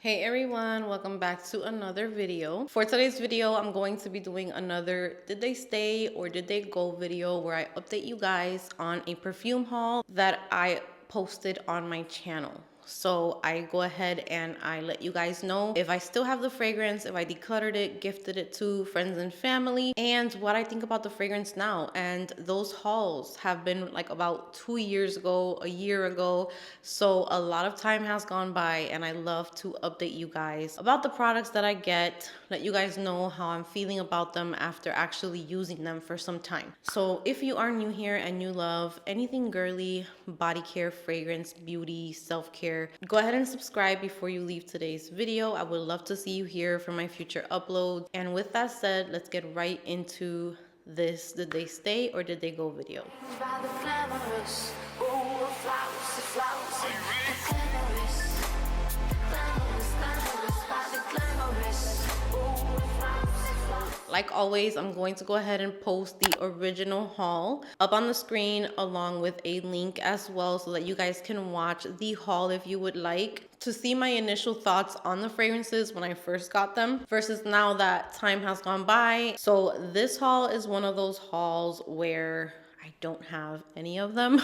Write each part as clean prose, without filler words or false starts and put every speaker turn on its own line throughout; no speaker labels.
Hey everyone, welcome back to another video. For today's video, I'm going to be doing another did they stay or did they go video where I update you guys on a perfume haul that I posted on my channel. So I go ahead and I let you guys know if I still have the fragrance, if I decluttered it, gifted it to friends and family, and what I think about the fragrance now. And those hauls have been like about 2 years ago, a year ago. So a lot of time has gone by and I love to update you guys about the products that I get, let you guys know how I'm feeling about them after actually using them for some time. So if you are new here and you love anything girly, body care, fragrance, beauty, self-care, go ahead and subscribe before you leave today's video. I would love to see you here for my future uploads. And with that said, let's get right into this did they stay or did they go video. Like always, I'm going to go ahead and post the original haul up on the screen along with a link as well so that you guys can watch the haul if you would like to see my initial thoughts on the fragrances when I first got them versus now that time has gone by. So this haul is one of those hauls where I don't have any of them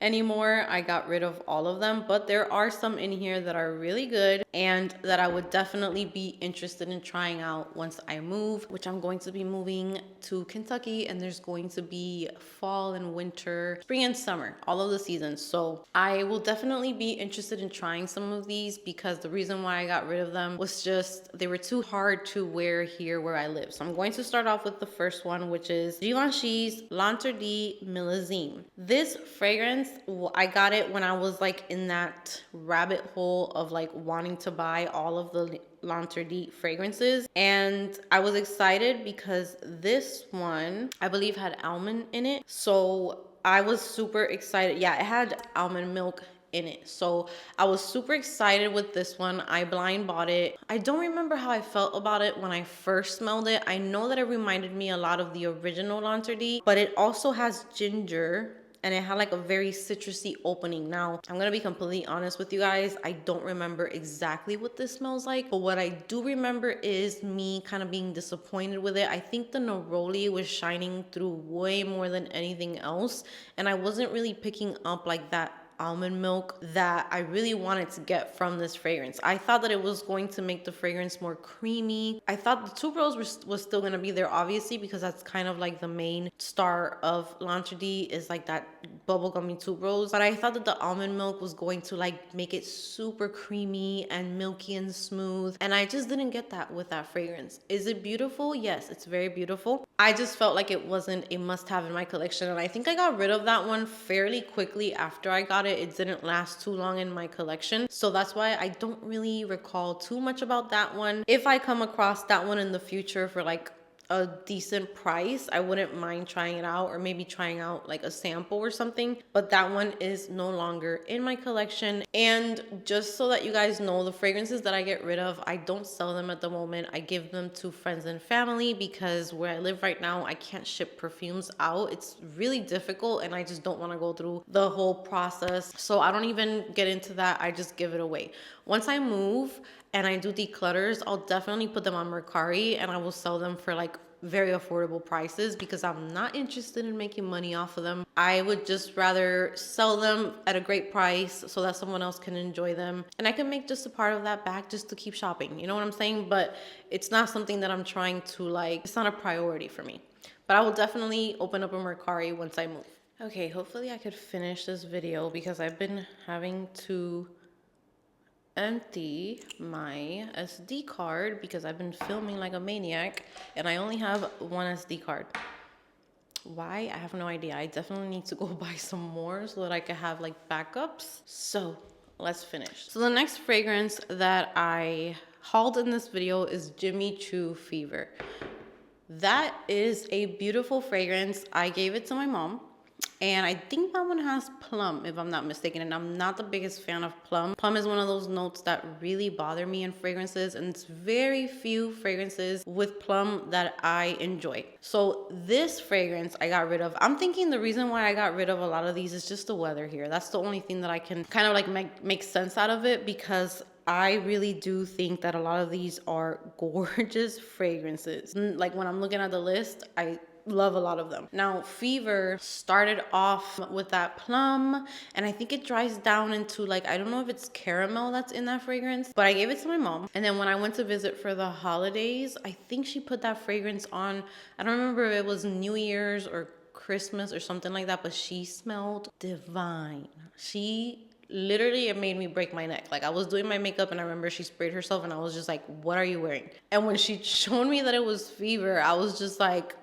anymore. I got rid of all of them, but there are some in here that are really good and that I would definitely be interested in trying out once I move, which I'm going to be moving to Kentucky, and there's going to be fall and winter, spring and summer, all of the seasons. So I will definitely be interested in trying some of these because the reason why I got rid of them was just they were too hard to wear here where I live. So I'm going to start off with the first one, which is Givenchy's L'Interdit Millesime. This fragrance, I got it when I was like in that rabbit hole of like wanting to buy all of the L'Interdit fragrances, and I was excited because this one I believe had almond in it, so I was super excited. Yeah, it had almond milk in it, so I was super excited with this one. I blind bought it. I don't remember how I felt about it when I first smelled it. I know that it reminded me a lot of the original L'Interdit, but it also has ginger and it had like a very citrusy opening. Now, I'm gonna be completely honest with you guys. I don't remember exactly what this smells like, but what I do remember is me kind of being disappointed with it. I think the neroli was shining through way more than anything else, and I wasn't really picking up like that almond milk that I really wanted to get from this fragrance. I thought that it was going to make the fragrance more creamy. I thought the tuberose was still going to be there, obviously, because that's kind of like the main star of L'Interdit is like that bubblegummy tuberose. But I thought that the almond milk was going to like make it super creamy and milky and smooth. And I just didn't get that with that fragrance. Is it beautiful? Yes, it's very beautiful. I just felt like it wasn't a must-have in my collection. And I think I got rid of that one fairly quickly after I got it didn't last too long in my collection, so that's why I don't really recall too much about that one. If I come across that one in the future for like a decent price, I wouldn't mind trying it out, or maybe trying out like a sample or something, but that one is no longer in my collection. And just so that you guys know, the fragrances that I get rid of, I don't sell them at the moment. I give them to friends and family because where I live right now, I can't ship perfumes out. It's really difficult and I just don't want to go through the whole process, so I don't even get into that. I just give it away. Once I move and I do declutters, I'll definitely put them on Mercari and I will sell them for like very affordable prices because I'm not interested in making money off of them. I would just rather sell them at a great price so that someone else can enjoy them, and I can make just a part of that back just to keep shopping, you know what I'm saying? But it's not something that I'm trying to like, it's not a priority for me. But I will definitely open up a Mercari once I move. Okay, hopefully I could finish this video because I've been having to empty my SD card because I've been filming like a maniac and I only have one SD card. Why? I have no idea. I definitely need to go buy some more so that I can have like backups. So let's finish. So the next fragrance that I hauled in this video is Jimmy Choo Fever. That is a beautiful fragrance. I gave it to my mom. And I think that one has plum, if I'm not mistaken. And I'm not the biggest fan of plum. Plum is one of those notes that really bother me in fragrances. And it's very few fragrances with plum that I enjoy. So this fragrance I got rid of. I'm thinking the reason why I got rid of a lot of these is just the weather here. That's the only thing that I can kind of like make sense out of it, because I really do think that a lot of these are gorgeous fragrances. Like when I'm looking at the list, I love a lot of them. Now, Fever started off with that plum, and I think it dries down into like, I don't know if it's caramel that's in that fragrance, but I gave it to my mom. And then when I went to visit for the holidays, I think she put that fragrance on. I don't remember if it was New Year's or Christmas or something like that, but she smelled divine. She literally, it made me break my neck. Like I was doing my makeup and I remember she sprayed herself and I was just like, what are you wearing? And when she showed me that it was Fever, I was just like,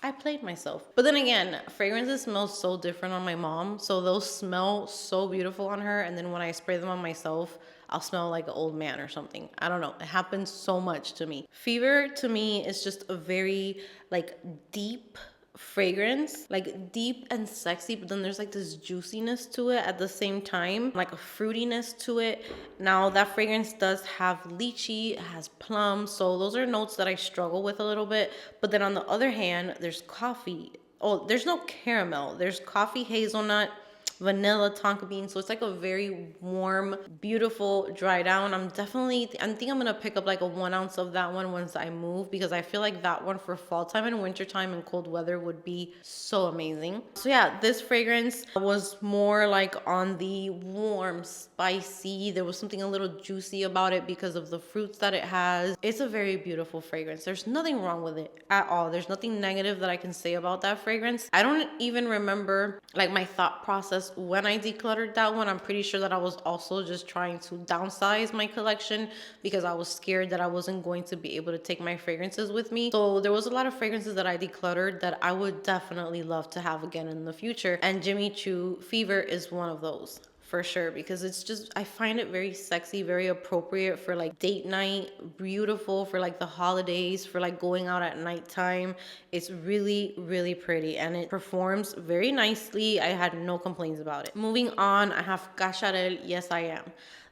I played myself. But then again, fragrances smell so different on my mom. So those smell so beautiful on her. And then when I spray them on myself, I'll smell like an old man or something. I don't know. It happens so much to me. Fever to me is just a very like deep fragrance, like deep and sexy, but then there's like this juiciness to it at the same time, like a fruitiness to it. Now that fragrance does have lychee, it has plum, so those are notes that I struggle with a little bit. But then on the other hand, there's coffee. Oh, there's no caramel. There's coffee, hazelnut, vanilla, tonka bean. So it's like a very warm, beautiful dry down. I think I'm gonna pick up like a 1 ounce of that one once I move, because I feel like that one for fall time and winter time and cold weather would be so amazing. So yeah, this fragrance was more like on the warm, spicy. There was something a little juicy about it because of the fruits that it has. It's a very beautiful fragrance. There's nothing wrong with it at all. There's nothing negative that I can say about that fragrance. I don't even remember like my thought process when I decluttered that one. I'm pretty sure that I was also just trying to downsize my collection because I was scared that I wasn't going to be able to take my fragrances with me. So there was a lot of fragrances that I decluttered that I would definitely love to have again in the future. And Jimmy Choo Fever is one of those. For sure, because it's just, I find it very sexy, very appropriate for like date night, beautiful for like the holidays, for like going out at nighttime. It's really, really pretty and it performs very nicely. I had no complaints about it. Moving on, I have Cacharel, Yes I Am.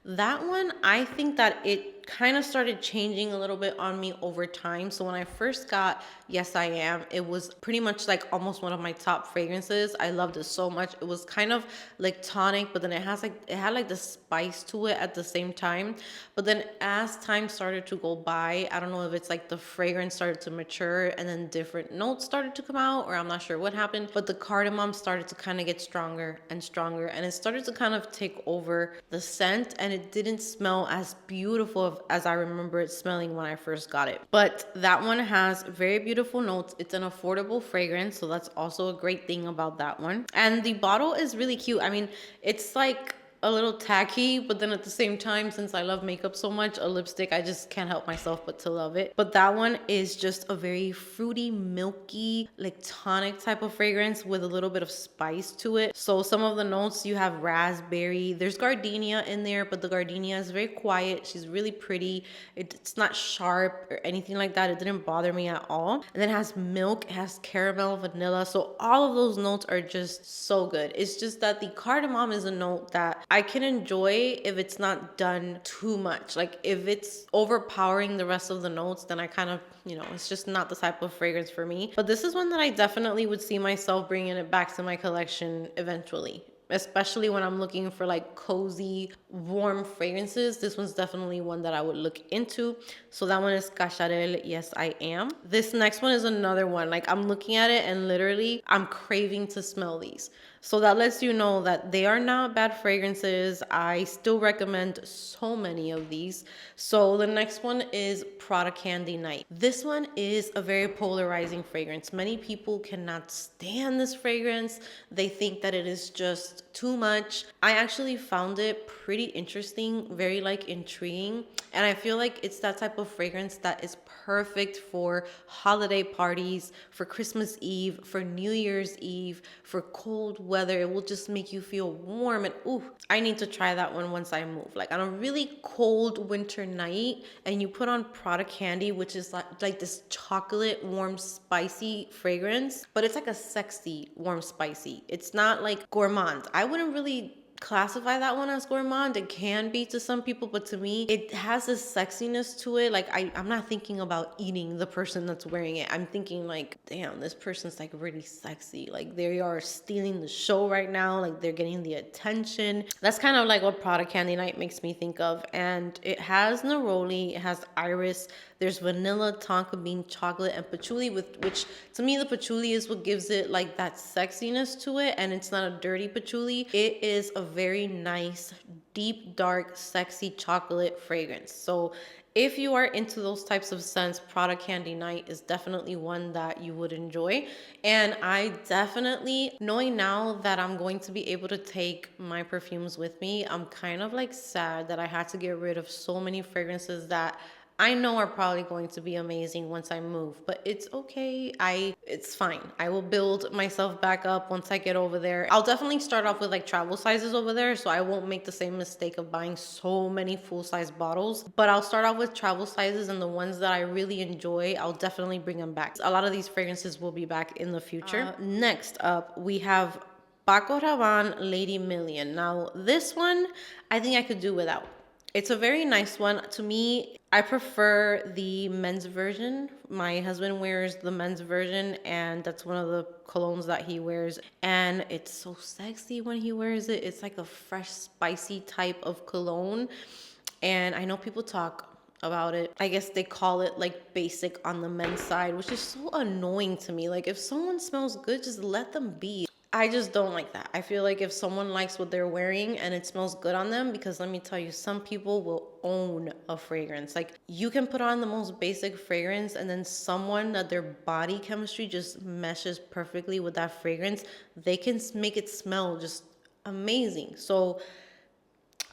That one, I think that it kind of started changing a little bit on me over time. So when I first got Yes I Am, it was pretty much like almost one of my top fragrances. I loved it so much. It was kind of like tonic, but then it had like the spice to it at the same time. But then as time started to go by, I don't know if it's like the fragrance started to mature and then different notes started to come out, or I'm not sure what happened, but the cardamom started to kind of get stronger and stronger, and it started to kind of take over the scent, and it didn't smell as beautiful as I remember it smelling when I first got it. But that one has very beautiful notes. It's an affordable fragrance, so that's also a great thing about that one. And the bottle is really cute. I mean, it's like a little tacky, but then at the same time, since I love makeup so much, a lipstick, I just can't help myself but to love it. But that one is just a very fruity, milky, like tonic type of fragrance with a little bit of spice to it. So some of the notes, you have raspberry, there's gardenia in there, but the gardenia is very quiet. She's really pretty. It's not sharp or anything like that. It didn't bother me at all. And then it has milk, it has caramel, vanilla. So all of those notes are just so good. It's just that the cardamom is a note that I can enjoy if it's not done too much. Like if it's overpowering the rest of the notes, then I kind of, it's just not the type of fragrance for me. But this is one that I definitely would see myself bringing it back to my collection eventually, especially when I'm looking for like cozy, warm fragrances. This one's definitely one that I would look into. So that one is Cacharel, Yes I Am. This next one is another one. Like I'm looking at it and literally I'm craving to smell these. So that lets you know that they are not bad fragrances. I still recommend so many of these. So the next one is Prada Candy Night. This one is a very polarizing fragrance. Many people cannot stand this fragrance. They think that it is just too much. I actually found it pretty interesting, very like intriguing. And I feel like it's that type of fragrance that is perfect for holiday parties, for Christmas Eve, for New Year's Eve, for cold weather. It will just make you feel warm. And ooh, I need to try that one once I move. Like on a really cold winter night and you put on Prada Candy, which is like this chocolate, warm, spicy fragrance, but it's like a sexy, warm, spicy. It's not like gourmand. I wouldn't really classify that one as gourmand. It can be to some people, but to me, it has this sexiness to it. Like I'm not thinking about eating the person that's wearing it. I'm thinking like, damn, this person's like really sexy. Like they are stealing the show right now. Like they're getting the attention. That's kind of like what Prada Candy Night makes me think of. And it has neroli, it has iris, there's vanilla, tonka bean, chocolate, and patchouli, which to me the patchouli is what gives it like that sexiness to it, and it's not a dirty patchouli. It is a very nice, deep, dark, sexy chocolate fragrance. So if you are into those types of scents, Prada Candy Night is definitely one that you would enjoy. And I definitely, knowing now that I'm going to be able to take my perfumes with me, I'm kind of like sad that I had to get rid of so many fragrances that I know are probably going to be amazing once I move, but it's okay. It's fine. I will build myself back up once I get over there. I'll definitely start off with like travel sizes over there, so I won't make the same mistake of buying so many full-size bottles, but I'll start off with travel sizes, and the ones that I really enjoy, I'll definitely bring them back. A lot of these fragrances will be back in the future. Next up, we have Paco Rabanne Lady Million. Now, this one, I think I could do without. It's a very nice one. To me, I prefer the men's version. My husband wears the men's version, and that's one of the colognes that he wears. And it's so sexy when he wears it. It's like a fresh, spicy type of cologne. And I know people talk about it. I guess they call it like basic on the men's side, which is so annoying to me. Like if someone smells good, just let them be. I just don't like that. I feel like if someone likes what they're wearing and it smells good on them, because let me tell you, some people will own a fragrance. Like you can put on the most basic fragrance, and then someone that their body chemistry just meshes perfectly with that fragrance, they can make it smell just amazing. So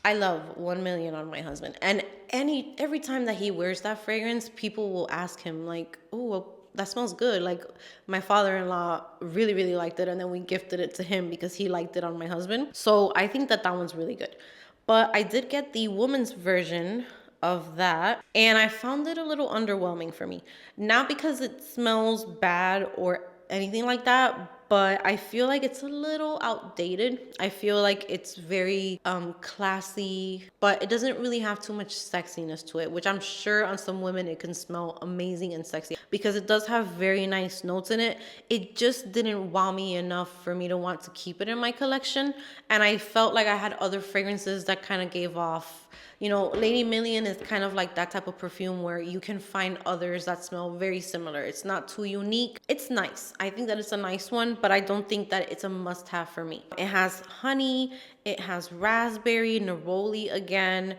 I love 1 million on my husband. And every time that he wears that fragrance, people will ask him like, oh, well, that smells good. Like my father-in-law really, really liked it, and then we gifted it to him because he liked it on my husband. So I think that one's really good. But I did get the woman's version of that, and I found it a little underwhelming for me. Not because it smells bad or anything like that, but I feel like it's a little outdated. I feel like it's very classy, but it doesn't really have too much sexiness to it, which I'm sure on some women it can smell amazing and sexy because it does have very nice notes in it. It just didn't wow me enough for me to want to keep it in my collection. And I felt like I had other fragrances that kind of gave off, you know, Lady Million is kind of like that type of perfume where you can find others that smell very similar. It's not too unique. It's nice. I think that it's a nice one, but I don't think that it's a must-have for me. It has honey, it has raspberry, neroli again,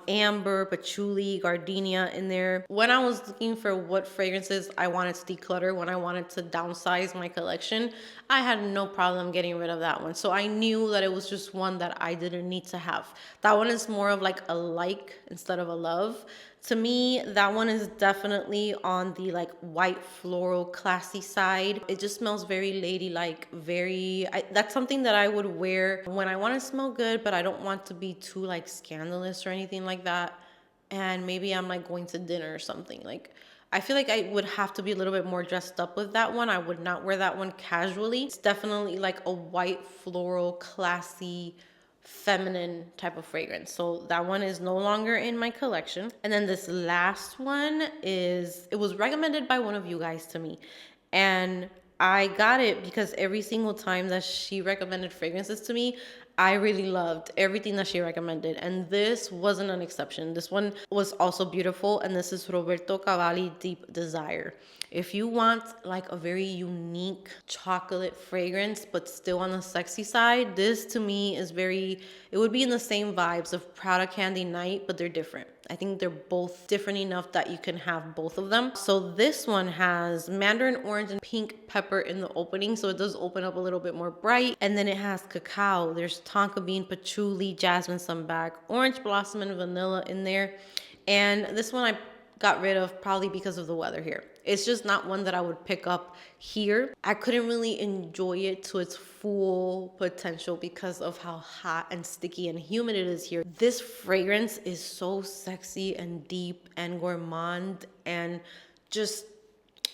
amber, patchouli, gardenia in there. When I was looking for what fragrances I wanted to declutter, when I wanted to downsize my collection, I had no problem getting rid of that one. So I knew that it was just one that I didn't need to have. That one is more of like a like instead of a love. To me, that one is definitely on the like white floral classy side. It just smells very ladylike, that's something that I would wear when I want to smell good, but I don't want to be too like scandalous or anything like that. And maybe I'm like going to dinner or something. Like I feel like I would have to be a little bit more dressed up with that one. I would not wear that one casually. It's definitely like a white floral classy feminine type of fragrance. So that one is no longer in my collection. And then this last one it was recommended by one of you guys to me. And I got it because every single time that she recommended fragrances to me, I really loved everything that she recommended. And this wasn't an exception. This one was also beautiful. And this is Roberto Cavalli Deep Desire. If you want like a very unique chocolate fragrance, but still on the sexy side, this to me is it would be in the same vibes of Prada Candy Night, but they're different. I think they're both different enough that you can have both of them. So this one has mandarin orange and pink pepper in the opening. So it does open up a little bit more bright. And then it has cacao. There's tonka bean, patchouli, jasmine, sambac, orange blossom, and vanilla in there. And this one I got rid of probably because of the weather here. It's just not one that I would pick up here. I couldn't really enjoy it to its full potential because of how hot and sticky and humid it is here. This fragrance is so sexy and deep and gourmand and just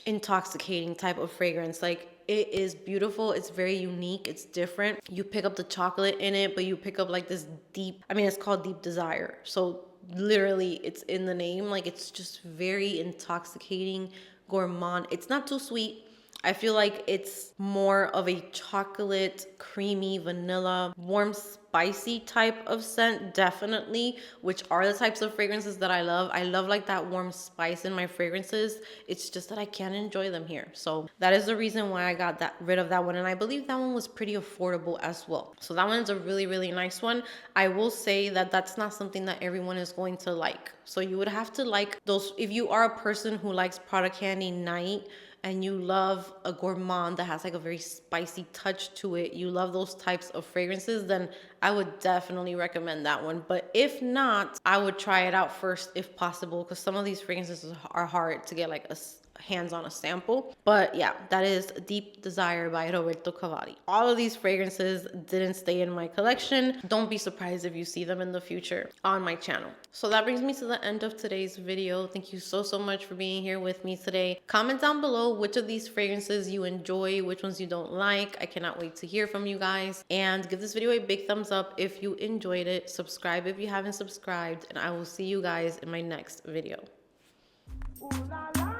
intoxicating type of fragrance. Like it is beautiful. It's very unique. It's different. You pick up the chocolate in it, but you pick up like this deep, I mean, it's called Deep Desire. So literally it's in the name. Like, it's just very intoxicating, gourmand. It's not too sweet. I feel like it's more of a chocolate, creamy, vanilla, warm, spicy type of scent, definitely, which are the types of fragrances that I love. I love like that warm spice in my fragrances. It's just that I can't enjoy them here. So that is the reason why I got rid of that one. And I believe that one was pretty affordable as well. So that one's a really, really nice one. I will say that that's not something that everyone is going to like. So you would have to like those, if you are a person who likes Prada Candy Night, and you love a gourmand that has like a very spicy touch to it, you love those types of fragrances, then I would definitely recommend that one. But if not, I would try it out first if possible, because some of these fragrances are hard to get like a hands on a sample. But yeah, that is Deep Desire by Roberto Cavalli. All of these fragrances didn't stay in my collection. Don't be surprised if you see them in the future on my channel. So that brings me to the end of today's video. Thank you so much for being here with me today. Comment down below which of these fragrances you enjoy, which ones you don't like. I cannot wait to hear from you guys. And give this video a big thumbs up if you enjoyed it. Subscribe if you haven't subscribed, and I will see you guys in my next video. Ooh, la, la.